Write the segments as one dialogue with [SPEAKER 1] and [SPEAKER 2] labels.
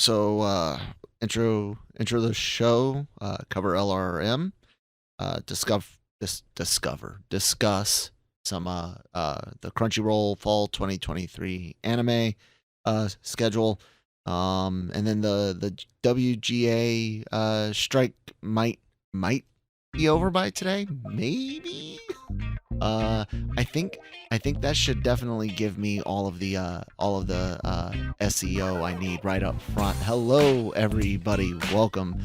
[SPEAKER 1] Intro the show, cover LRM, discuss some the Crunchyroll fall 2023 anime schedule. And then the WGA strike might be over by today, maybe. I think that should definitely give me all of the SEO I need right up front. Hello, everybody. Welcome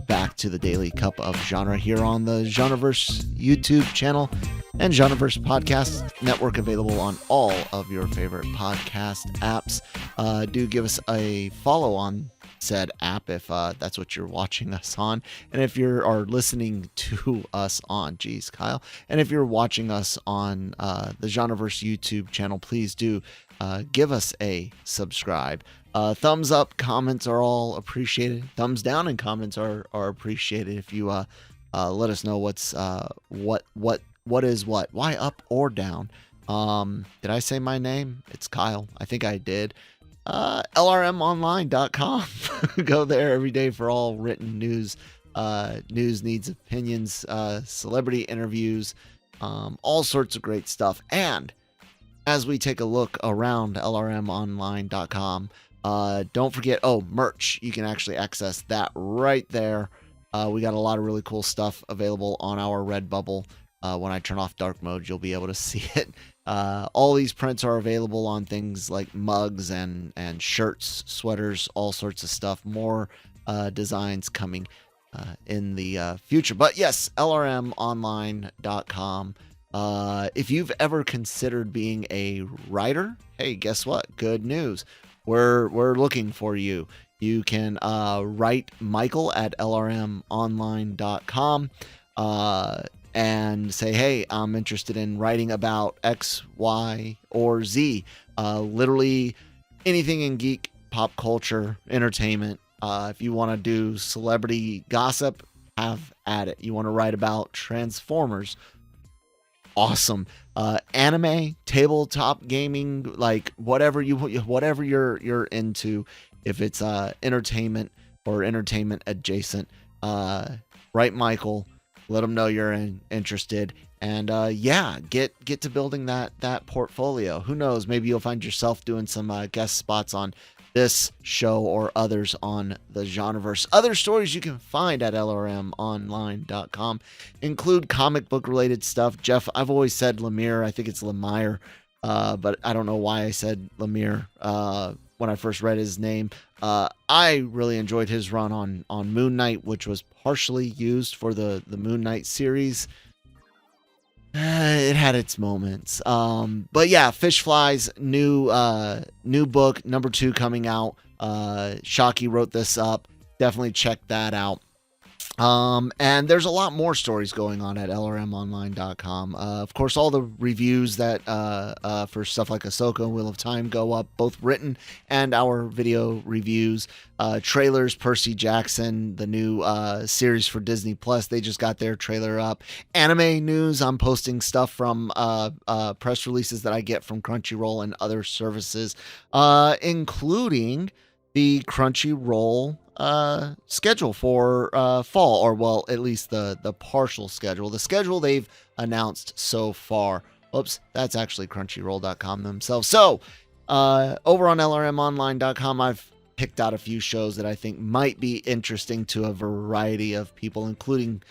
[SPEAKER 1] back to the Daily Cup of Genre here on the Genreverse YouTube channel and Genreverse Podcast Network, available on all of your favorite podcast apps. Do give us a follow on said app if that's what you're watching us on, and if you are listening to us on, geez, Kyle, and if you're watching us on the Genreverse YouTube channel, please do give us a subscribe. Thumbs up, comments are all appreciated. Thumbs down and comments are appreciated. If you let us know what's what is what, why up or down. Did I say my name? It's Kyle. I think I did. LRMonline.com. Go there every day for all written news, needs, opinions, celebrity interviews, all sorts of great stuff. And as we take a look around LRMonline.com, don't forget, merch. You can actually access that right there. We got a lot of really cool stuff available on our Redbubble. When I turn off dark mode, you'll be able to see it. All these prints are available on things like mugs and shirts, sweaters, all sorts of stuff. More designs coming in the future. But yes, LRMonline.com. If you've ever considered being a writer, hey, guess what? Good news. We're looking for you. You can write Michael at LRMonline.com. And say, hey, I'm interested in writing about X, Y, or Z. Literally anything in geek, pop culture, entertainment. If you want to do celebrity gossip, have at it. You want to write about Transformers, awesome. Anime, tabletop gaming, like whatever you're into. If it's entertainment or entertainment adjacent, write Michael. Let them know you're interested, and get to building that portfolio. Who knows? Maybe you'll find yourself doing some guest spots on this show or others on the Genreverse. Other stories you can find at LRMonline.com include comic book related stuff. Jeff, I've always said Lemire. I think it's Lemire, but I don't know why I said Lemire when I first read his name. I really enjoyed his run on Moon Knight, which was partially used for the Moon Knight series. It had its moments. But yeah, Fish Fly's new book, number 2, coming out. Shockey wrote this up. Definitely check that out. And there's a lot more stories going on at LRMonline.com. Of course, all the reviews that for stuff like Ahsoka and Wheel of Time go up, both written and our video reviews. Trailers, Percy Jackson, the new series for Disney Plus, they just got their trailer up. Anime news, I'm posting stuff from press releases that I get from Crunchyroll and other services, including the Crunchyroll schedule for fall, or well, at least the partial schedule, the schedule they've announced so far. Oops, that's actually crunchyroll.com themselves. So over on LRMonline.com, I've picked out a few shows that I think might be interesting to a variety of people, including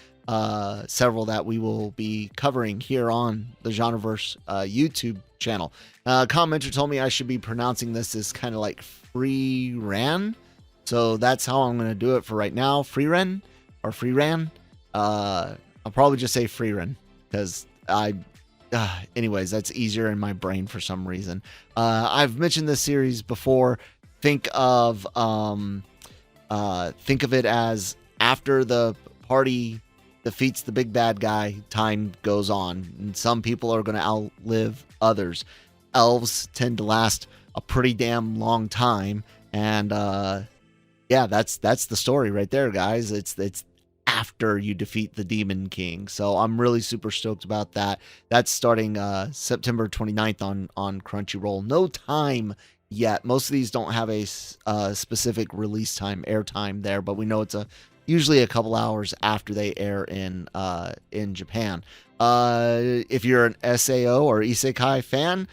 [SPEAKER 1] several that we will be covering here on the Genreverse YouTube channel. Commenter told me I should be pronouncing this as kind of like free ran. So that's how I'm going to do it for right now. Freeran or Freeran. I'll probably just say Freeran because anyways, that's easier in my brain for some reason. I've mentioned this series before. Think of it as after the party defeats the big bad guy, time goes on, and some people are going to outlive others. Elves tend to last a pretty damn long time, and that's the story right there, guys. It's after you defeat the Demon King. So I'm really super stoked about that. That's starting September 29th on Crunchyroll. No time yet. Most of these don't have a specific release time, airtime there, but we know it's usually a couple hours after they air in Japan. If you're an SAO or Isekai fan,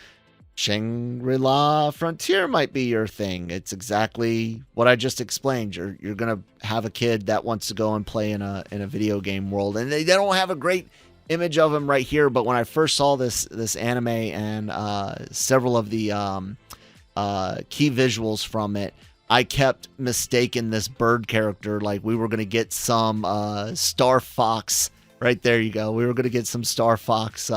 [SPEAKER 1] Shangri-La Frontier might be your thing. It's exactly what I just explained. You're gonna have a kid that wants to go and play in a video game world, and they don't have a great image of him right here. But when I first saw this anime and several of the key visuals from it, I kept mistaking this bird character like we were gonna get some Star Fox. Right there you go. We were gonna get some Star Fox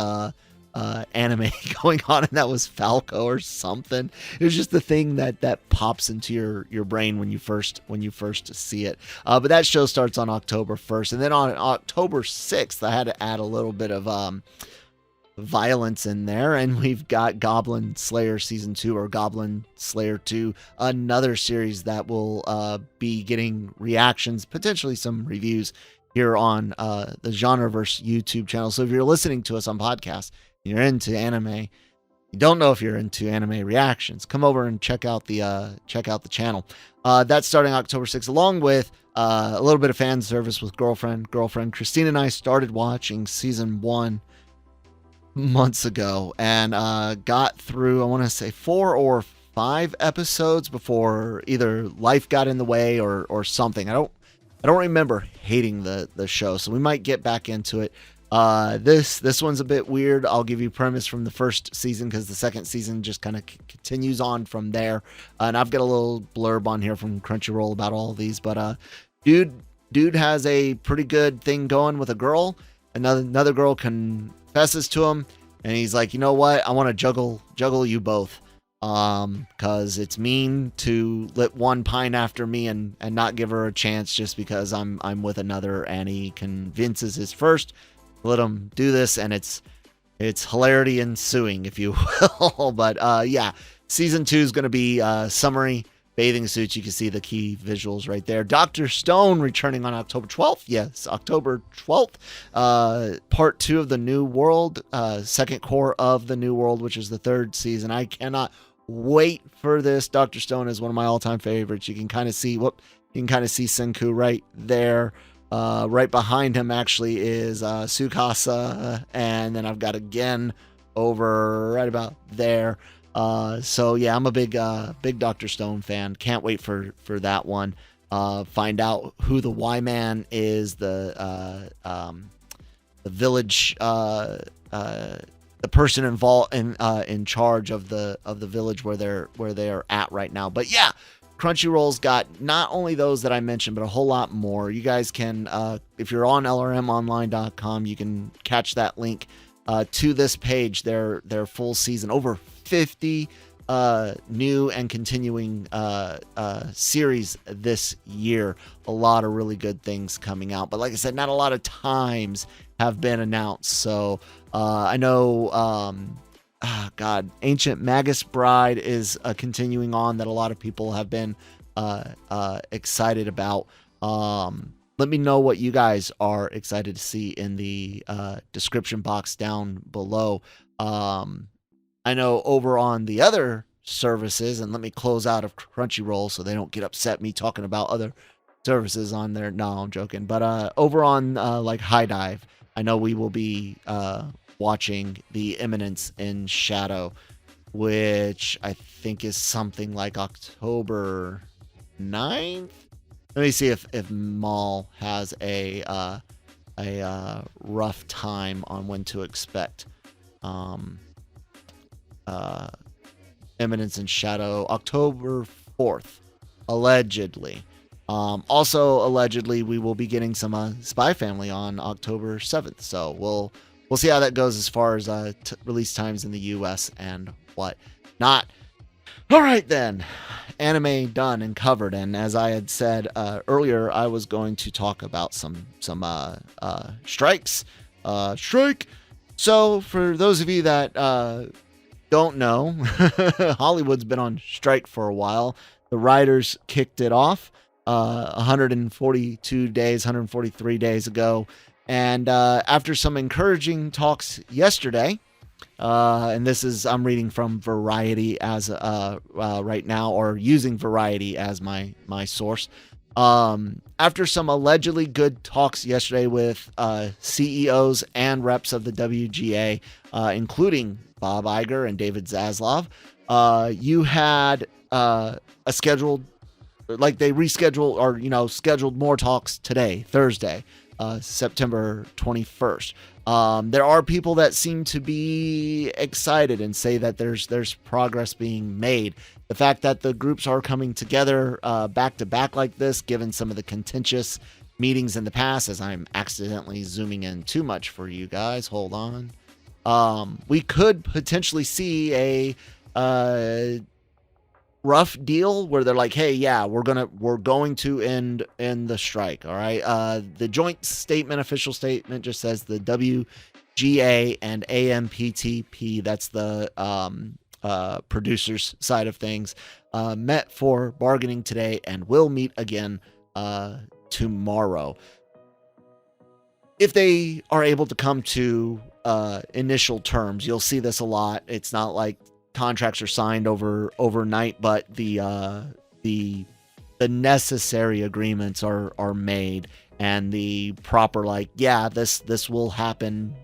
[SPEAKER 1] anime going on, and that was Falco or something. It was just the thing that pops into your brain when you first see it. But that show starts on October 1st, and then on October 6th, I had to add a little bit of violence in there, and we've got Goblin Slayer Season 2 or Goblin Slayer 2, another series that will be getting reactions, potentially some reviews here on the Genreverse YouTube channel. So if you're listening to us on podcast, you're into anime, you don't know if you're into anime reactions, come over and check out the channel. That's starting October 6th, along with a little bit of fan service with girlfriend. Christine and I started watching season 1 months ago and got through, I want to say 4 or 5 episodes before either life got in the way or something. I don't remember hating the show, so we might get back into it. This one's a bit weird. I'll give you premise from the first season because the second season just kind of continues on from there. And I've got a little blurb on here from Crunchyroll about all of these. But dude has a pretty good thing going with a girl. Another girl confesses to him, and he's like, you know what? I want to juggle you both. Cause it's mean to let one pine after me and not give her a chance just because I'm with another, and he convinces his first to let him do this, and it's hilarity ensuing, if you will. But yeah, season 2 is going to be summery bathing suits. You can see the key visuals right there. Dr. Stone returning on October 12th. Yes, October 12th. Part 2 of the New World, second core of the New World, which is the 3rd season. I cannot wait for this. Dr. Stone is one of my all-time favorites. You can kind of see Senku right there. Right behind him actually is Tsukasa, and then I've got a Gen over right about there. So yeah, I'm a big Dr. Stone fan. Can't wait for that one. Find out who the Y-Man is, the village, the person involved in charge of the village where they're at right now. But yeah, Crunchyroll's got not only those that I mentioned, but a whole lot more. You guys can, if you're on LRMonline.com, you can catch that link to this page, their full season, over 50 new and continuing series this year. A lot of really good things coming out, but like I said, not a lot of times have been announced. So I know Ancient Magus Bride is continuing on, that a lot of people have been excited about. Let me know what you guys are excited to see in the description box down below. I know over on the other services, and let me close out of Crunchyroll so they don't get upset me talking about other services on there. No, I'm joking. But over on like High Dive, I know we will be watching The Eminence in Shadow, which I think is something like October 9th. Let me see if Maul has a rough time on when to expect Eminence in Shadow. October 4th, allegedly. Also, allegedly, we will be getting some Spy Family on October 7th. So we'll see how that goes as far as release times in the U.S. and what not. All right, then. Anime done and covered. And as I had said earlier, I was going to talk about some strikes. Strike. So for those of you that don't know, Hollywood's been on strike for a while. The writers kicked it off 142 days, 143 days ago. And after some encouraging talks yesterday, And this is, I'm reading from Variety as right now, or using Variety as my source. After some allegedly good talks yesterday with CEOs and reps of the WGA, including Bob Iger and David Zaslav, you had a scheduled, like they rescheduled, or scheduled more talks today, Thursday, September 21st. There are people that seem to be excited and say that there's progress being made. The fact that the groups are coming together back to back like this, given some of the contentious meetings in the past, as I'm accidentally zooming in too much for you guys. Hold on. We could potentially see a rough deal where they're like, hey, yeah, we're going to end the strike. All right. The joint statement, official statement, just says the WGA and AMPTP, that's the producers side of things, met for bargaining today and will meet again tomorrow. If they are able to come to initial terms, you'll see this a lot. It's not like contracts are signed overnight, but the necessary agreements are made, and the proper, like, yeah, this will happen,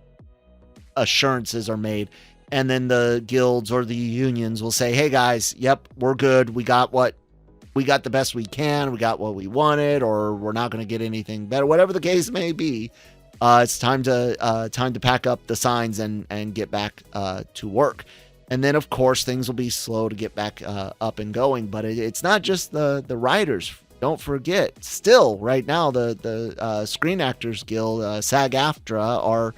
[SPEAKER 1] assurances are made, and then the guilds or the unions will say, hey guys, yep, we're good, we got the best we can, we got what we wanted, or we're not going to get anything better, whatever the case may be. It's time to pack up the signs and get back to work. And then, of course, things will be slow to get back up and going. But it's not just the writers. Don't forget, still, right now, the Screen Actors Guild, SAG-AFTRA,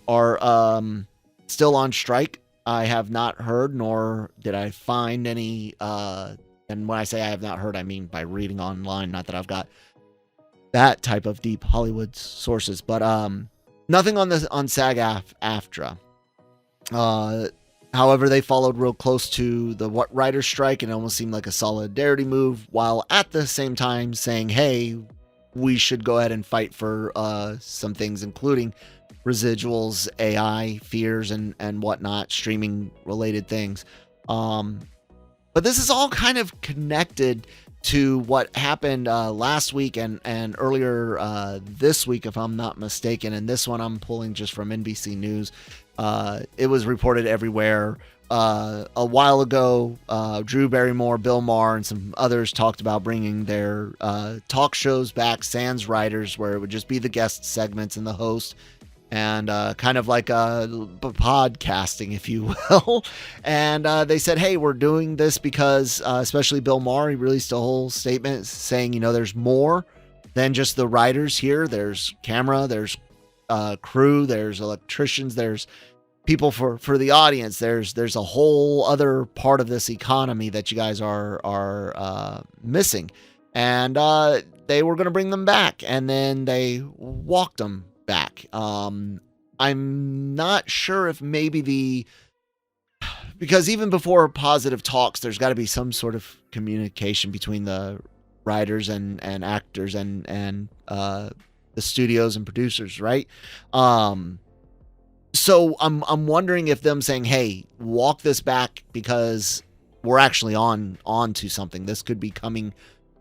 [SPEAKER 1] are still on strike. I have not heard, nor did I find any. And when I say I have not heard, I mean by reading online. Not that I've got that type of deep Hollywood sources. But nothing on SAG-AFTRA. However, they followed real close to the writer's strike, and it almost seemed like a solidarity move, while at the same time saying, hey, we should go ahead and fight for some things, including residuals, AI, fears, and whatnot, streaming-related things. But this is all kind of connected to what happened last week and earlier this week, if I'm not mistaken. And this one I'm pulling just from NBC News. It was reported everywhere. A while ago, Drew Barrymore, Bill Maher, and some others talked about bringing their talk shows back, sans writers, where it would just be the guest segments and the host, and kind of like a podcasting, if you will. And they said, hey, we're doing this because, especially Bill Maher, he released a whole statement saying, there's more than just the writers here. There's camera, there's crew, there's electricians, there's people for the audience, there's a whole other part of this economy that you guys are missing. And they were going to bring them back, and then they walked them back. I'm not sure if maybe because even before positive talks, there's got to be some sort of communication between the writers and actors and the studios and producers, right? So I'm wondering if them saying, hey, walk this back because we're actually on to something. This could be coming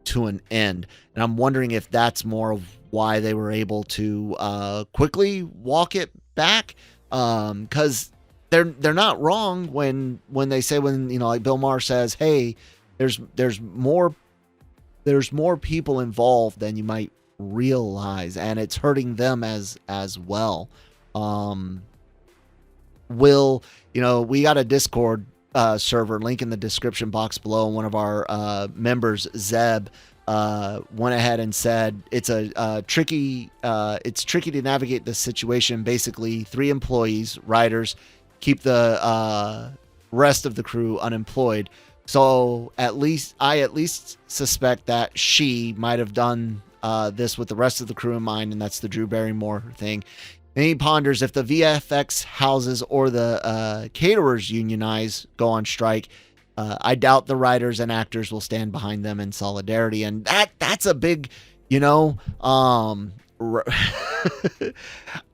[SPEAKER 1] to an end. And I'm wondering if that's more of why they were able to quickly walk it back. Because they're not wrong when they say, when like Bill Maher says, hey, there's more people involved than you might realize, and it's hurting them as well. We got a Discord server, link in the description box below. One of our members, Zeb, went ahead and said it's tricky to navigate this situation. Basically, 3 employees, writers, keep the rest of the crew unemployed. So I at least suspect that she might have done this with the rest of the crew in mind, and that's the Drew Barrymore thing. And he ponders, if the VFX houses or the caterers unionize, go on strike, I doubt the writers and actors will stand behind them in solidarity. And that's a big, I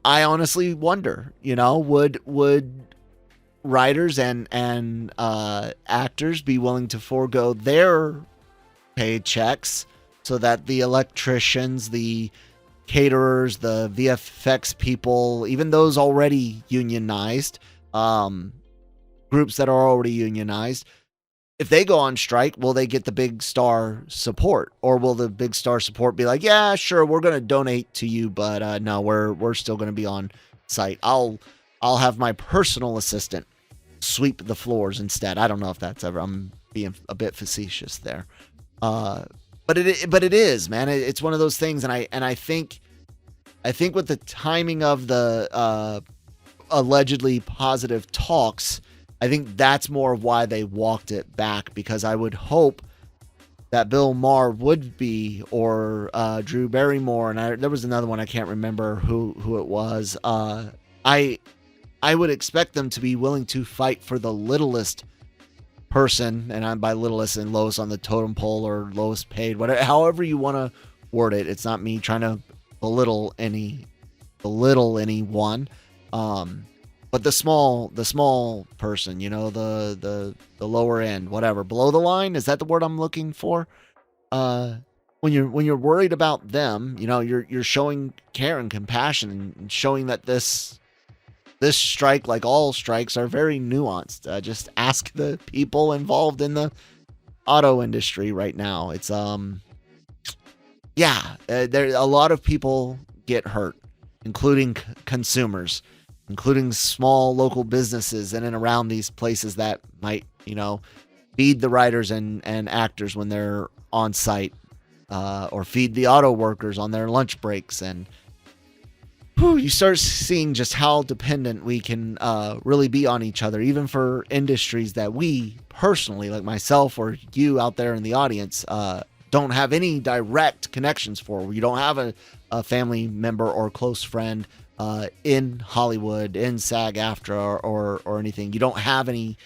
[SPEAKER 1] honestly wonder, would writers and actors be willing to forego their paychecks so that the electricians, the caterers, the VFX people, even those already unionized, groups that are already unionized, if they go on strike, will they get the big star support, or will the big star support be like, yeah, sure, we're going to donate to you, but no, we're still going to be on site. I'll have my personal assistant sweep the floors instead. I don't know if that's ever. I'm being a bit facetious there, but it is, man. It's one of those things, and I think with the timing of the allegedly positive talks, I think that's more of why they walked it back, because I would hope that Bill Maher would be, or Drew Barrymore, and there was another one, I can't remember who it was. I would expect them to be willing to fight for the littlest person, and I'm by littlest and lowest on the totem pole, or lowest paid, whatever, however you want to word it. It's not me trying to belittle anyone. But the small person, you know, the lower end, whatever, below the line, is that the word I'm looking for? When you're worried about them, you know, you're showing care and compassion, and showing that this strike, like all strikes, are very nuanced. Just ask the people involved in the auto industry right now. It's there a lot of people get hurt, including consumers, including small local businesses in and around these places that might, you know, feed the writers and actors when they're on site, or feed the auto workers on their lunch breaks. And you start seeing just how dependent we can really be on each other, even for industries that we personally, like myself or you out there in the audience, don't have any direct connections for. You don't have a family member or close friend in Hollywood, in SAG-AFTRA, or anything. You don't have any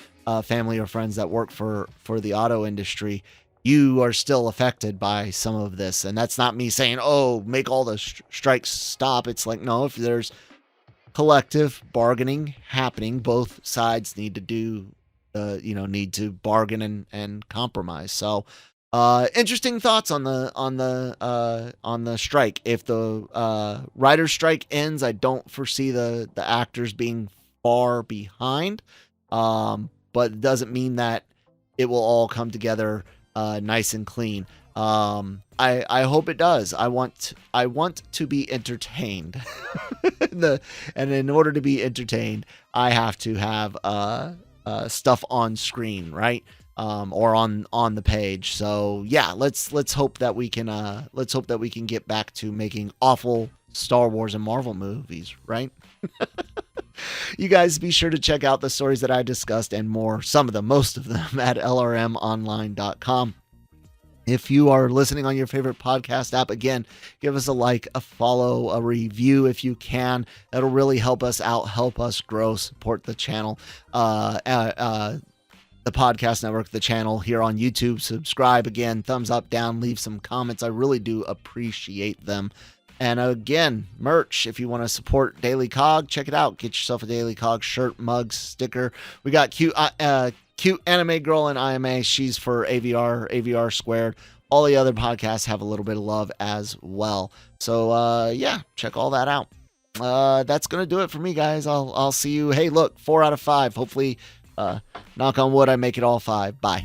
[SPEAKER 1] family or friends that work for the auto industry. You are still affected by some of this. And that's not me saying, oh, make all the strikes stop. It's like, no, if there's collective bargaining happening, both sides need to need to bargain and compromise. So interesting thoughts on the strike. If the writer's strike ends, I don't foresee the actors being far behind, but it doesn't mean that it will all come together nice and clean. I hope it does. I want to be entertained, and in order to be entertained, I have to have stuff on screen, right? Or on the page. So yeah, let's hope that we can get back to making awful Star Wars and Marvel movies, right? You guys be sure to check out the stories that I discussed and more, most of them at lrmonline.com. If you are listening on your favorite podcast app, again, give us a like, a follow, a review if you can. That'll really help us out, help us grow, support the channel. The podcast network, the channel here on YouTube. Subscribe, again, thumbs up, down, leave some comments. I really do appreciate them. And again, merch, if you want to support Daily Cog, check it out. Get yourself a Daily Cog shirt, mug, sticker. We got cute anime girl in IMA. She's for AVR squared. All the other podcasts have a little bit of love as well. So yeah, check all that out. That's going to do it for me, guys. I'll see you. Hey, look, 4 out of 5. Hopefully, knock on wood, I make it all 5. Bye.